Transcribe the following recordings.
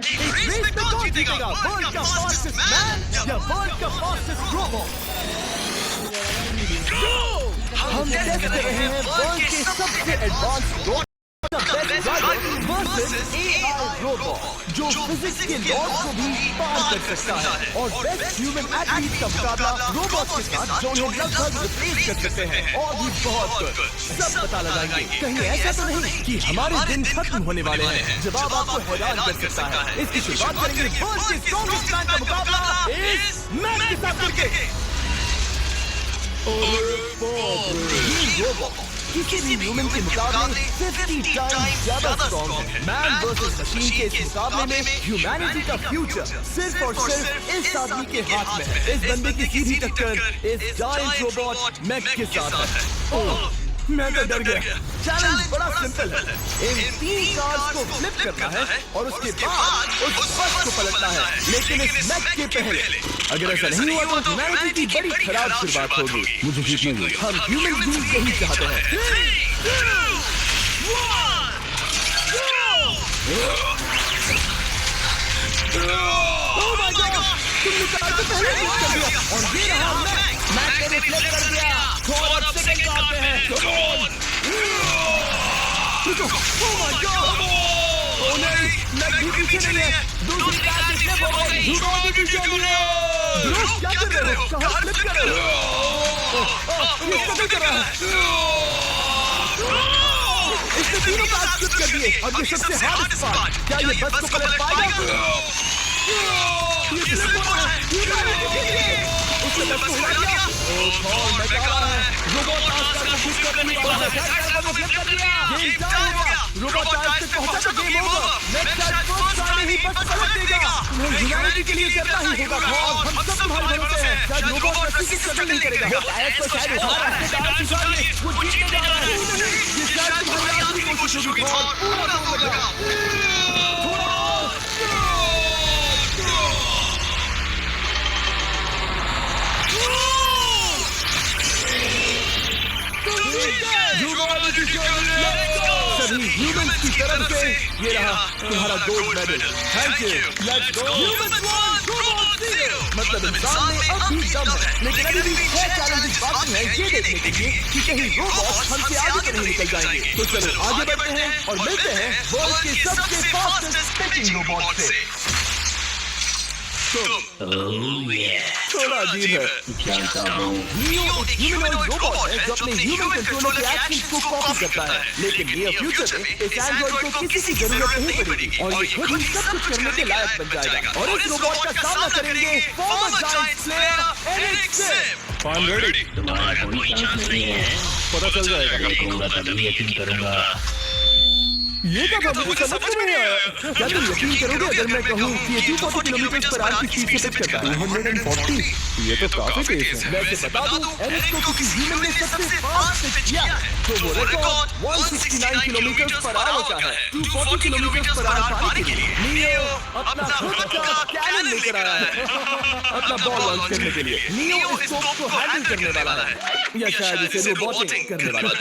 एक रेस में कौन जीतेगा, वर्ल्ड का फास्टेस्ट मैन या वर्ल्ड का फास्टेस्ट रोबोट? हम टेस्ट कर रहे हैं वर्ल्ड के सबसे advance robot versus AI robot जो फिजिक्स के लॉज को भी पार कर सकता है और बेस्ट ह्यूमन एथलीट का मुकाबला रोबोट के साथ जो उन्हें लगभग रिप्लेस कर सकते हैं और भी बहुत कुछ सब पता लगाएंगे। कहीं ऐसा तो नहीं कि हमारे दिन खत्म होने वाले हैं? जवाब आपको हैरान कर सकता है। इसकी शुरुआत करेंगे वर्ल्ड के स्ट्रॉन्गेस्ट मैन का मुकाबला इस मैच के साथ करके। रोबोट किसी भी ह्यूमन के मुकाबले 50 टाइम्स ज्यादा स्ट्रॉन्ग है। मैन वर्सेस मशीन के इस मुकाबले में ह्यूमैनिटी का फ्यूचर सिर्फ और सिर्फ इस आदमी के हाथ में है। इस बंदे की सीधी टक्कर इस जायंट रोबोट मैक के साथ है। मैं तो डर गया। चैलेंज बड़ा सिंपल है। इन 3 कार्ड्स को फ्लिप करना है और उसके बाद उस बस को पलटना है, लेकिन इस मैच के पहले। अगर ऐसा नहीं हुआ तो ह्यूमैनिटी की बड़ी खराब शुरुआत होगी। मुझे जीतना है। हम ह्यूमन बीइंग यही चाहते हैं। 3, 2, 1 ओह माय गॉड, तुमने कार्ड से पहले फ्लिप कर दिया और ये रहा मैच ने फ्लिप कर दिया। और अब सेकंड कार्ड पे है। कम ऑन, रुको। ओह माय गॉड, ओह नहीं, मैच भी पीछे नहीं है। दूसरी कार्ड से फ्लिप हो गई। ह्यूमन भी पीछे नहीं है। ब्रो क्या कर रहे हो? कहां फ्लिप कर रहे हो? ये क्या कर रहा है? इसने तीनों कार्ड फ्लिप कर दिए और ये सबसे हार्ड पार्ट। क्या ये बस को पलट पाएगा? ये फ्लिप हो रहा है। उसने बस को उड़ा दिया। ओह मैं क्या रहा है? रोबोट आज तक कुछ कर नहीं रहा है। फ्लिप कर दिया। गेम टाइम हो गया। रोबोट आज तक पहुंचा तो game over. Next time first time ही बस पलट देगा। ह्यूमैनिटी के लिए करना ही होगा। हम सब तुम्हारे भरोसे हैं। शायद रोबोट किसी की कदर नहीं करेगा। शायद तो शायद हमारा रिश्तेदार किसान ने वो जीतने जा रहा है। ये शायद तुम्हारी आखिरी कोशिश होगी। पूरा होगा। सभी ह्यूमंस की तरफ से ये रहा तुम्हारा gold medal. Thank you. Let's go. मतलब इंसान में अब भी दम है, लेकिन अभी भी 6 चैलेंजेस बाकी हैं ये देखने के लिए कि कहीं रोबोट हमसे आगे तो नहीं निकल जाएंगे। तो चलो आगे बढ़ते हैं और मिलते हैं वर्ल्ड के सबसे फास्टेस्ट स्पिचिंग रोबोट से। थोड़ा अजीब है। नियो एक ह्यूमनॉइड रोबोट है जो अपने ह्यूमन कंट्रोलर के एक्शंस को कॉपी करता है, लेकिन नियर फ्यूचर में इस एंड्रॉइड को किसी की जरूरत नहीं पड़ेगी और ये खुद ही सब कुछ करने के लायक बन जाएगा। और इस रोबोट का सामना करेंगे former giant slayer Eric Sim. I'm ready। तुम्हारा कोई चांस नहीं है। पता चल जाएगा। देखूंगा तभी यकीन करूंगा। ये क्या था? मुझे समझ में नहीं आया। क्या तुम यकीन करोगे अगर मैं कहूँ कि ये 240 किलोमीटर पर आवर की स्पीड से पिच करता है? 240? ये तो काफी तेज है। वैसे बता दूं, एरिक को किसी ह्यूमन ने सबसे फास्ट पिच किया है तो वो रिकॉर्ड 169 किलोमीटर पर आवर का है। 240 किलोमीटर पर आवर पाने के लिए नियो अपना खुद का कैनन लेकर आया है अपना बॉल लॉन्च करने के लिए। नियो इस तोप को हैंडल करने वाला है या शायद इसे रोबोटिंग करने वाला है।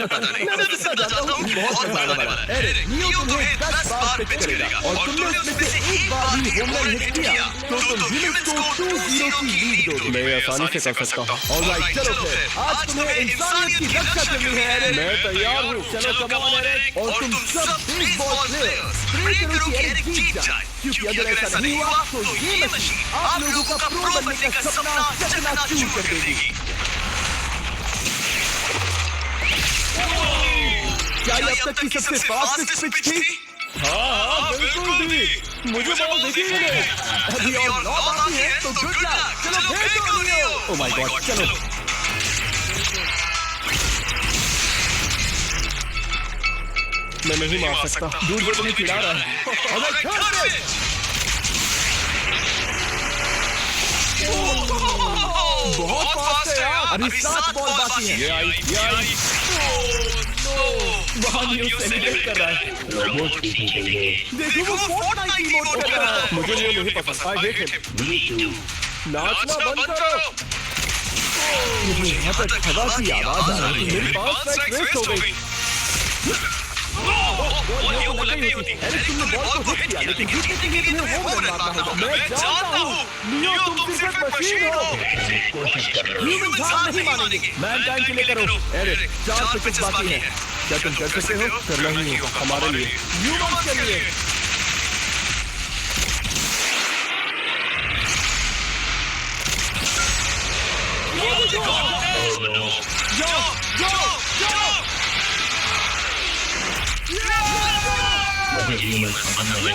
मैं बस इतना जानता हूँ, बहुत मजा आने वाला है। एरिक, नियो तुम्हें 10 बार पिच करेगा और तुमने उसमें से एक बार भी होम रन हिट किया तो तुम ह्यूमंस को 2-0 की लीड दोगे। मैं आसानी से कर सकता हूँ। ऑलराइट, चलो फिर आज तुम्हें इंसानियत की रक्षा करनी है एरिक। मैं तैयार हूँ। चलो कम ऑन एरिक। और तुम सब बिग बॉल प्लेयर्स प्रे करो कि एरिक जीत जाए, क्योंकि अगर ऐसा नहीं हुआ तो ये मशीन आप लोगों का प्रो बनने का सपना चकनाचूर कर देगी। क्या ये अब तक की सबसे फास्टेस्ट पिच थी? हाँ बिल्कुल थी। मुझे बॉल देखी ही नहीं। अभी और 9 बाकी हैं तो गुड लक। चलो भेज दो नियो। ओह माय गॉड, चलो। मैं नहीं मार सकता। दूर वो तुम्हें चिढ़ा रहा है। बहुत फास्ट है यार। अभी 7 बॉल बाकी हैं। ये आई। वहाँ नियो सेलिब्रेट कर रहा है। रोबोट की जीतेंगे। देखो वो फोर्टनाइट इमोट कर रहा है। मुझे ये नहीं पसंद। I hate him. नाचना बंद करो। मुझे यहाँ तक हवा की आवाज आ रही है। मेरी पास स्ट्राइक वेस्ट हो गई। बॉल यहाँ पर लग गई होती। एरिक तुमने बॉल को हिट किया, लेकिन जीतने के लिए तुम्हें होम रन मारना होगा। मैं जानता हूँ, लियो तुम सिर्फ एक मशीन हो। ह्यूमन हार नहीं मानेंगे। मैनकाइंड के लिए करो। एरिक 4 पिचेस बाकी हैं। क्या तुम कर सकते हो? करना ही होगा हमारे लिए, ह्यूमन के लिए। मुझे ह्यूमन समझ में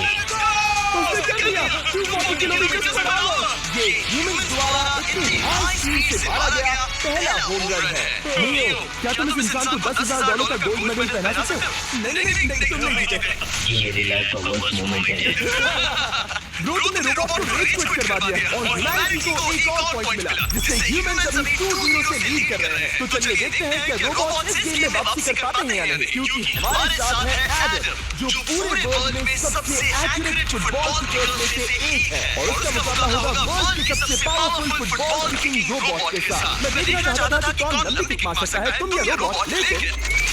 उसने क्या किया? 240 किलोमीटर पर आवर। ये ह्यूमन द्वारा इतनी हाई स्पीड से मारा गया पहला होम रन है। लियो, क्या तुम इस इंसान को $10,000 का गोल्ड मेडल पहना सकते हो? नहीं, तुम नहीं जीते। ये मेरी लाइफ का वर्स्ट मोमेंट है। ब्रो, तुमने रोबोट को रेस क्विट करवा दिया और ह्यूमैनिटी को एक और पॉइंट मिला, जिससे ह्यूमंस अभी 2-0 से लीड कर रहे हैं। तो चलिए देखते हैं कि रोबोट इस गेम में वापसी कर पाते हैं या नहीं, क्योंकि हमारे साथ है एडम, जो पूरे वर्ल्ड में सबसे एक्यूरेट फुटबॉल किकर में से एक है, और उसका मुकाबला होगा वर्ल्ड के सबसे पावरफुल फुटबॉल किकिंग रोबोट के साथ। मैं देखना चाहता था कि कौन लंबी किक मार सकता है, तुम या रोबोट, लेकिन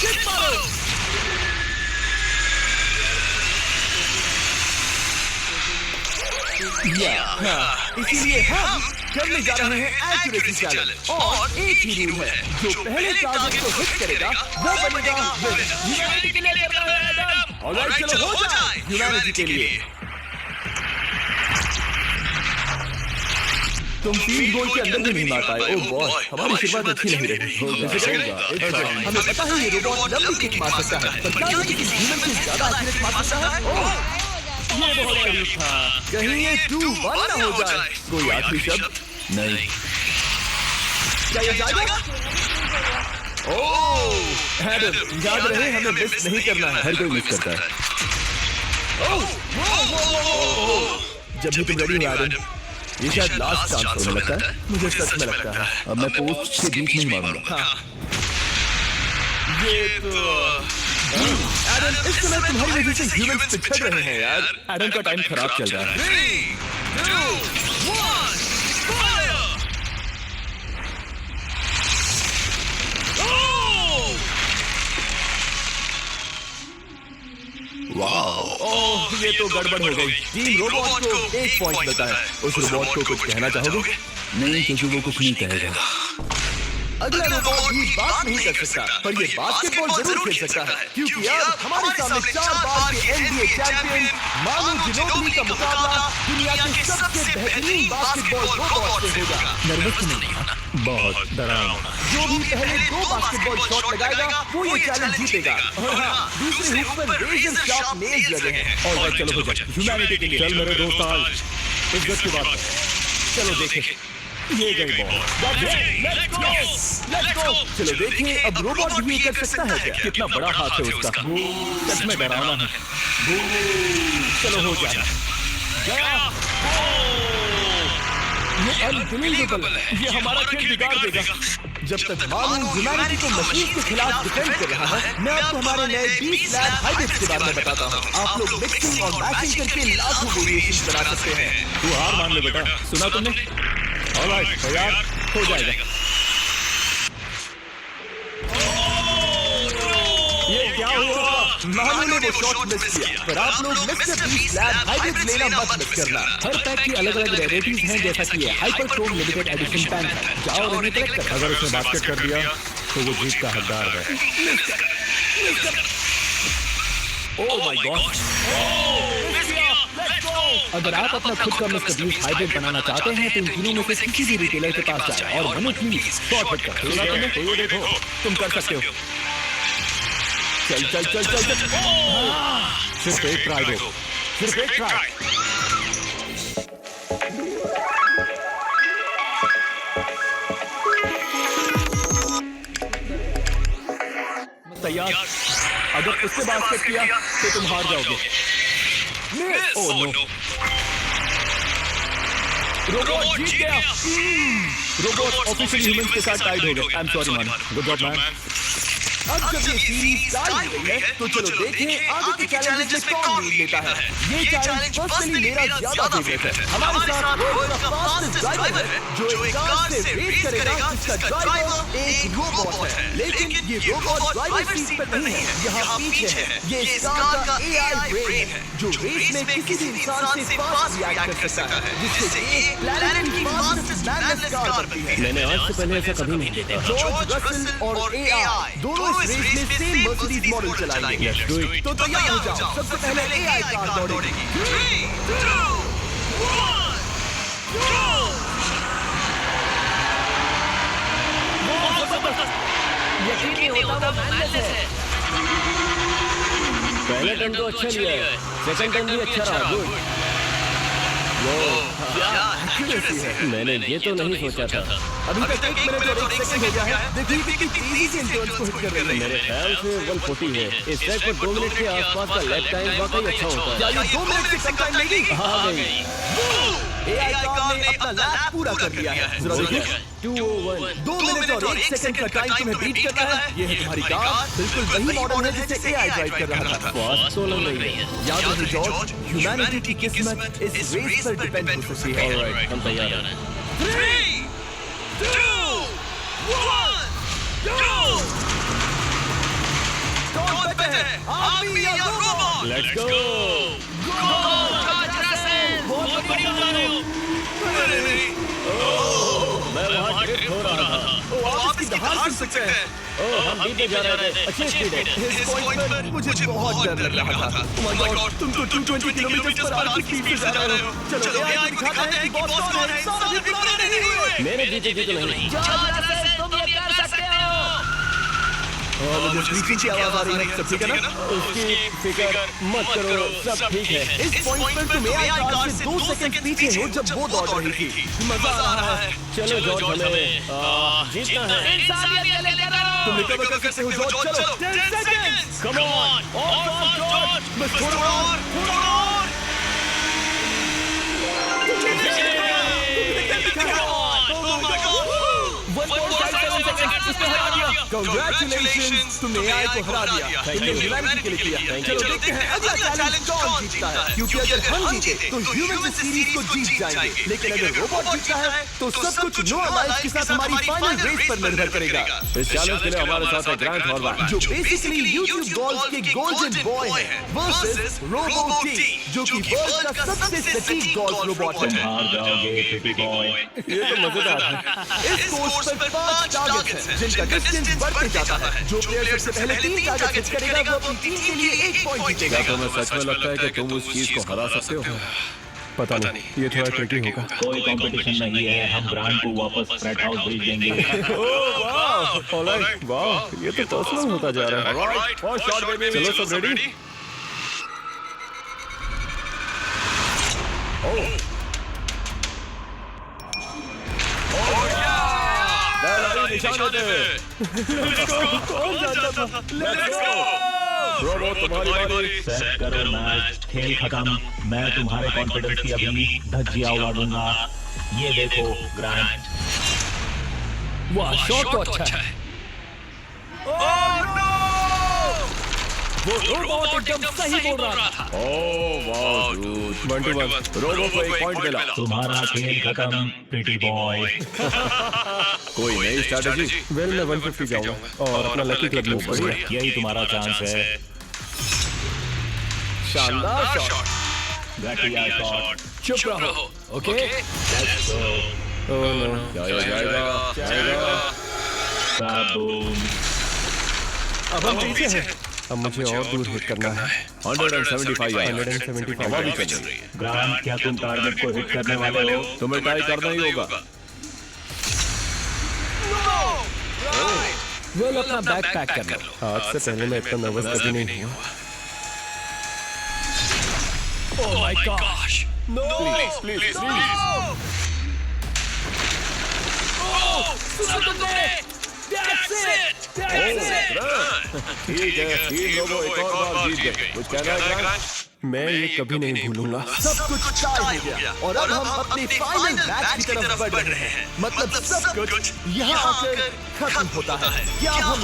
किक मारो। इसीलिए हम करने जा रहे हैं एक्यूरेसी चैलेंज, और एक ही रूल है, जो पहले टारगेट को हिट करेगा वो बनेगा विनर। ह्यूमैनिटी के लिए कर रहे हैं एडम। ऑलराइट, चलो हो जाए ह्यूमैनिटी के लिए। तुम 3 गोल के अंदर भी नहीं मार पाए। ओह बॉय, हमारी शुरुआत अच्छी नहीं रही। हमें पता है ये रोबोट लंबी किक मार सकता है, पर क्या ये किसी ह्यूमन से ज्यादा एक्यूरेट मार सकता है? ओह, ये बहुत करीब था। कहीं ये 2-1 ना हो जाए। कोई आखिरी शब्द? नहीं। क्या ये जाएगा? ओह एडम, याद रहे हमें मिस नहीं करना है। हर कोई मिस करता है। ओह, जब भी तुम रेडी हो एडम, ये शायद लास्ट चांस होने लगता है। मुझे सच में लगता है अब मैं पोस्ट के बीच नहीं मारूंगा। ये तो एडम, इस समय तुम्हारी वजह से ह्यूमंस पिछड़ रहे हैं यार। एडम का टाइम खराब चल रहा है। 3, 2, 1, फायर! ओह, ये तो गड़बड़ हो गई। टीम रोबोट को 1 पॉइंट मिलता है। उस रोबोट को कुछ कहना चाहोगे? नहीं, क्योंकि वो कुछ नहीं कहेगा। अगला रोबोट भी बात नहीं कर सकता, पर ये बास्केटबॉल जरूर खेल सकता है, क्योंकि अब हमारे सामने 4 बार के NBA चैंपियन मानु गिनोबली का मुकाबला दुनिया के सबसे बेहतरीन बास्केटबॉल रोबोट से होगा। नर्वस नहीं होना, बहुत डरावना। जो भी पहले 2 बास्केटबॉल शॉट लगाएगा वो ये चैलेंज जीतेगा। और हाँ, दूसरे हुक पर रेजर शार्प नेल्स लगे हैं। और चलो हो जाए ह्यूमैनिटी के लिए। चल मेरे दोस्त, आज इज्जत की बात है। चलो देखें, ये गई बॉल। Let's go. चलो देखिए अब रोबोट भी कर सकता है क्या? कितना बड़ा हाथ है उसका, सच में डरावना है। चलो हो जाए। ये अनबिलीवेबल है, ये हमारा खेल बिगाड़ देगा। जब तक मालूम ह्यूमैनिटी को मशीन के खिलाफ डिफेंड कर रहा है, मैं आपको हमारे नए 20 लैब हाइब्रिड्स के बारे में बताता हूँ। आप लोग मिक्सिंग और मैचिंग करके लाखों वेरिएशन बना सकते हैं। तू हार मान ले बेटा, सुना तुमने? ऑलराइट, तैयार हो जाएगा। ये क्या हुआ? मानू ने वो शॉट मिस किया, पर आप लोग मिस्टर बीस्ट लैब हाइब्रिड लेना मत मिस करना। हर पैक की अलग-अलग रेयरिटीज हैं, जैसा कि ये हाइपरक्रोम लिमिटेड एडिशन पैक है। जाओ और इन्हें कलेक्ट कर। अगर उसने बास्केट कर दिया तो वो जीत का हकदार है। Oh my God! अगर आप अपना खुद का मिस्टर बीस्ट हाइब्रिड बनाना चाहते हैं तो इन तीनों में से किसी भी रिटेलर के पास जाएं और मनी प्लीज शॉर्ट हिट कर। सुना तुमने? तो ये देखो, तुम कर सकते हो। चल चल चल चल चल। सिर्फ एक ट्राई दो, सिर्फ एक ट्राई। तैयार? अगर उससे बास्केट किया तो तुम हार जाओगे। ओह नो, रोबोट जीत गया। रोबोट ऑफिशियली ह्यूमंस के साथ टाइड हो गए। I am sorry man. Good job man. अब जब ये सीरीज स्टार्ट हो गई है तो चलो देखें आगे के चैलेंजेस में कौन लीड लेता है। ये चैलेंज पर्सनली मेरा ज्यादा फेवरेट है। हमारे साथ वर्ल्ड का फास्टेस्ट ड्राइवर है जो एक कार से रेस करेगा जिसका ड्राइवर एक रोबोट है, लेकिन ये रोबोट ड्राइवर सीट पर नहीं है, यहाँ पीछे है। ये इस कार का एआई ब्रेन है जो रेस में किसी भी इंसान से फास्ट रिएक्ट कर सकता है, जिससे ये प्लैनेट की फास्टेस्ट मैनलेस कार बनती है। मैंने आज से पहले ऐसा कभी नहीं देखा। जॉर्ज रसल और एआई दोनों इस रेस में सेम मर्सिडीज मॉडल चलाएंगे। तो तैयार हो जाओ, सबसे पहले एआई कार दौड़ेगी। 3, 2, 1, यकीन नहीं होता वो मैनलेस है। पहले टर्न तो अच्छा लिया है, सेकंड टर्न भी अच्छा रहा। गुड। एक्यूरेसी है। मैंने ये तो नहीं सोचा था। अभी तक 1 मिनट और 1 सेकंड हो गया है। देखिए कितनी तेजी से इन टर्न्स को हिट कर रहे हैं। मेरे ख्याल से 140 है। इस ट्रैक पर 2 मिनट के आसपास का लैप टाइम वाकई अच्छा होता है। क्या ये 2 मिनट से कम टाइम लेगी? हाँ गई। एआई कार ने अपना लैप पूरा कर लिया है। जरा देखिए 201। 2 मिनट और 1 सेकंड का टाइम तुम्हें बीट करना है। ये है तुम्हारी कार, बिल्कुल वही मॉडल है जिसे एआई ड्राइव कर रहा था। फास्ट तो लग रही है। याद रहे जॉर्ज, ह्यूमैनिटी की किस्मत इस रेस पर डिपेंड हो सकती है। ऑलराइट, हम तैयार हैं। 3, 2, 1, go! कौन बेटे? आर्मी या रोबोट? Let's go. बहुत बढ़िया जा रहे हो। मैं वहाँ ड्रिफ्ट हो रहा था। आप इसकी दहाड़ सुन सकते हैं। हम बीते जा रहे थे। अच्छी स्पीड है। इस पॉइंट पर मुझे बहुत डर लग रहा था। Oh my God, तुम तो 220 किलोमीटर पर आवर की स्पीड से जा रहे हो। चलो एआई दिखाता है कि बॉस कौन है। सारे भी पुराने नहीं हुए। मेरे जीते जी तो नहीं। जॉर्ज रसेल, तुम ये कर सकते हो। मुझे स्पीकिंग की आवाज आ रही है। सब ठीक है ना? उसकी फिक्र मत करो, सब ठीक है। इस पॉइंट पर तुम एआई कार से 2 सेकंड पीछे हो जब वो दौड़ रही थी। मजा आ रहा है। चलो जॉर्ज, हमें जीतना है। इंसानियत के लिए करो। तुम रिकवर कर सकते हो जॉर्ज। चलो 10 सेकंड्स। Come on. जॉर्ज, बस थोड़ा और, थोड़ा और। Congratulations, तुमने एआई को हरा दिया। तुमने ह्यूमैनिटी के लिए किया। चलो देखते हैं अगला चैलेंज कौन जीतता है, क्योंकि अगर हम जीते तो ह्यूमन सीरीज को जीत जाएंगे, लेकिन अगर रोबोट जीतता है तो सब कुछ नोआ लाइफ के साथ हमारी फाइनल रेस पर निर्भर करेगा। इस चैलेंज के लिए हमारे साथ है ग्रांट हॉर्वर्ड, जो बेसिकली यूट्यूब गोल्फ के गोल्डन बॉय है, वर्सेस रोबोटी, जो कि वर्ल्ड का सबसे सटीक गोल्फ रोबोट है। हार जाओगे पिटी बॉय। ये तो मजेदार है। इस कोर्स पर 5 टारगेट्स हैं, जिनका डिस्टेंस बढ़ते जाता है। जो प्लेयर सबसे पहले 3 टारगेट हिट करेगा वो अपनी टीम के लिए 1 पॉइंट जीतेगा। क्या तुम्हें सच में लगता है कि तुम उस चीज को हरा सकते हो? पता नहीं, ये थोड़ा ट्रिकी होगा। कोई कंपटीशन नहीं है, हम ग्रांट को वापस फ्लैट हाउस भेज देंगे। वाह, ऑलराइट, वाह, ये तो पर्सनल होता जा रहा है। Alright, first shot baby. चलो सब रेडी? कौन जानता था? Let's go. रोबोट तुम्हारी बारी। सेट करो मैच, खेल खत्म। मैं तुम्हारे कॉन्फिडेंस की अभी धज्जियां उड़ा दूंगा। ये देखो ग्रांट। वाह, शॉट तो अच्छा है। वो रोबोट एकदम सही बोल रहा था। ओह वाह, 21 रोबोट को 1 पॉइंट मिला। तुम्हारा खेल खत्म प्रिटी बॉय। कोई नई स्ट्रैटेजी? वेल, मैं 150 जाऊंगा और अपना लकी क्लब मूव करूंगा। यही तुम्हारा चांस है। शानदार शॉट। घटिया शॉट। चुप रहो, okay? Let's go. Oh no, जाएगा। काबूम। अब हम पीछे हैं। अब मुझे और दूर हिट करना है। 175 यार्ड। 175 हवा भी चल रही है। ग्रांट, क्या तुम टारगेट को हिट करने वाले हो? तुम्हें ट्राई करना ही होगा। वेल, अपना बैग पैक कर लो। आज से पहले मैं इतना नर्वस कभी नहीं हुआ। Oh my gosh! No! Please! Oh! That's it! ठीक है, 3 लोगों एक और बार जीत गए। कुछ कहना है ग्रांट? मैं ये कभी नहीं भूलूंगा। सब कुछ टाई हो गया और अब हम अपने फाइनल मैच की तरफ बढ़ रहे हैं। मतलब सब कुछ यहाँ आकर खत्म होता है। क्या हम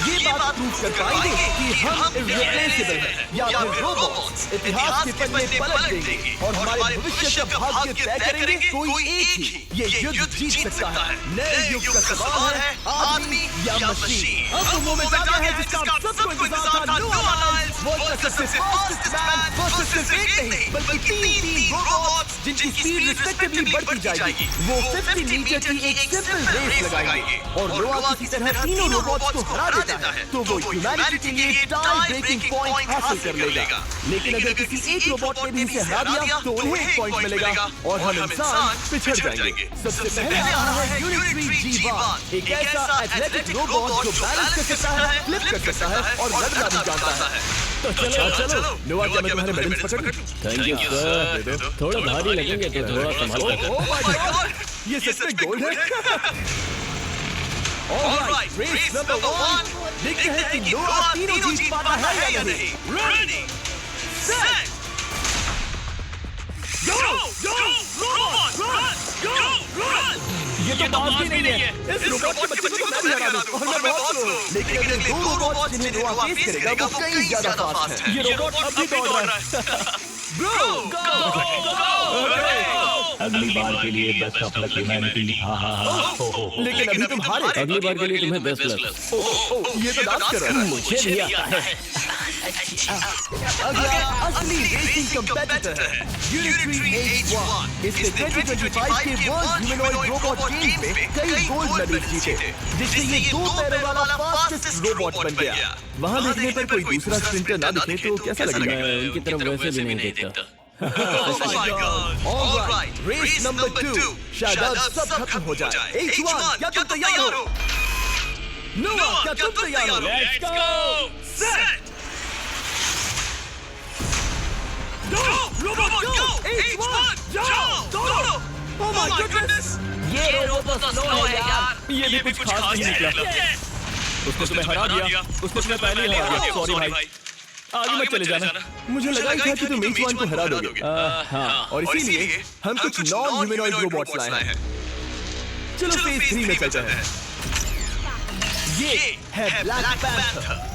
ये बात प्रूव कर पाएंगे कि हम इररिप्लेसेबल हैं या फिर रोबोट्स इतिहास के पन्ने पलट देंगे और हमारे भविष्य का भाग्य तय करेंगे कोई एक ही ये युद्ध जीत सकता है। नए युग का सवाल है आदमी या मशीन। अब वो मोमेंट आ गया है जिसका आप सबको इंतजार था। नो अलायंस वर्सेस सबसे फास्टेस्ट मैन वर्सेस सिर्फ एक नहीं बल्कि तीन रोबोट्स जिनकी स्पीड रिस्पेक्टिवली बढ़ती जाएगी। वो 50 मीटर की एक सिंपल रेस लगाएंगे और नोआ किसी तरह तीनों रोबोट्स को हरा देता है तो वो ह्यूमैनिटी के लिए टाई ब्रेकिंग पॉइंट हासिल कर लेगा। लेकिन अगर किसी एक रोबोट ने भी उसे हरा दिया तो उन्हें एक पॉइंट मिलेगा और हम इंसान पिछड़ जाएंगे। सबसे पहले आ रहा है यूनिट G1, एक ऐसा एथलेटिक रोबोट जो बैलेंस कर सकता है, फ्लिप कर सकता है और लड़ना भी जानता है। तो चलो नोआ, क्या मैं तुम्हारे मेडल्स पकड़ लूं? Thank you sir. थोड़ा भारी लगेंगे तो थोड़ा संभाल कर। ओह माय गॉड, ये सच में गोल्ड है। ऑलराइट, रेस नंबर 1, देखते हैं कि नोआ तीनों जीत पाता है या नहीं। रेडी, सेट, गो रोबोट रन। ये तो बात भी नहीं है। इस रोबोट के बच्चे को मैं भी हरा दूं और मैं बहुत स्लो हूं। लेकिन अगर दो रोबोट जिन्हें नोआ फेस करेगा वो कहीं ज्यादा फास्ट है। ये रोबोट अब भी दौड़ रहा है। ब्रो, अगली बार के लिए बेस्ट ऑफ लक ह्यूमैनिटी। हाँ। लेकिन अभी तुम हारे। अगली बार के लिए तुम्हें बेस्ट लक। ओह, ये तो डांस कर रहा है। मुझे भी आता है। अगला असली रेसिंग कंपेटिटर है यूनिट्री H1। इसने 2025 के वर्ल्ड ह्यूमनॉइड रोबोट गेम में कई गोल्ड मेडल जीते, जिससे ये 2 पैरों वाला फास्टेस्ट रोबोट बन गया। वहाँ देखने पर कोई दूसरा स्प्रिंटर ना दिखे तो कैसा लगेगा? मैं उनकी तरफ वैसे भी नहीं देखता। Oh my God! All right, race number 2. शायद अब सब खत्म हो जाए। H1, क्या तुम तैयार हो? नोआ, क्या तुम तैयार हो? Let's go! Set! Go! Robot, go! H1, जाओ! दौड़ो! Oh my goodness! ये रोबोट तो स्लो है यार। ये भी कुछ खास नहीं निकला। उसने तुम्हें हरा दिया। उसने तुम्हें पहले ही हरा दिया। सॉरी भाई। आगे मत चले जाना। मुझे लगा था कि तुम H1 को हरा दोगे। हाँ। और इसीलिए हम कुछ नॉन ह्यूमनॉइड रोबोट्स लाए हैं। चलो फेज 3 में चलते हैं। ये है ब्लैक पैंथर,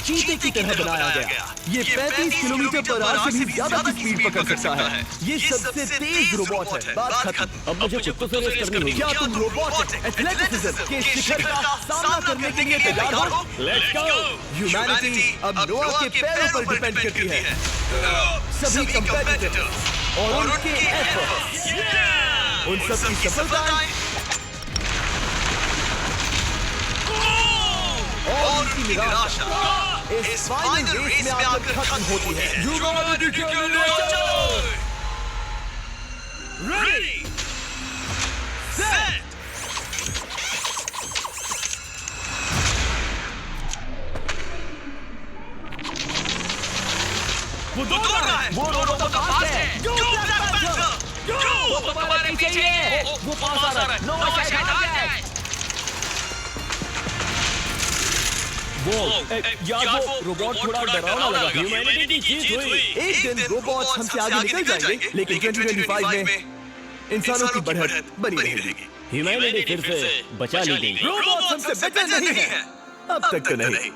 चीते की तरह बनाया गया। ये 35 किलोमीटर पर आवर से भी ज्यादा की स्पीड पकड़ सकता है। ये सबसे तेज रोबोट है। बात खत्म। अब मुझे कुत्तों से रेस करनी होगी। क्या तुम रोबोट एथलेटिसिज्म के शिखर का सामना करने के लिए तैयार हो? Let's go. ह्यूमैनिटी अब नोआ के पैरों पर डिपेंड करती है। सभी कंपेटिटर्स और उनके एफर्ट्स, उन सब की सफलताएं और उनकी निराशा इस फाइनल रेस में आकर खत्म होती है। ह्यूमैनिटी के लिए रेडी, सेट, वो दौड़ रहा है। वो रोबोट तो फास्ट है। गो ब्लैक पैंथर, गो! वो तुम्हारे पीछे ही है। वो पास आ रहा है। नोआ शायद आ जाए। यार वो रोबोट थोड़ा डरावना लगा। ह्यूमैनिटी की जीत हुई। एक दिन रोबोट्स हमसे आगे निकल जाएंगे, लेकिन 2025 में इंसानों की बढ़त बनी रहेगी। ह्यूमैनिटी फिर से बचा ली गई। रोबोट्स हमसे बेटर नहीं है, अब तक तो नहीं।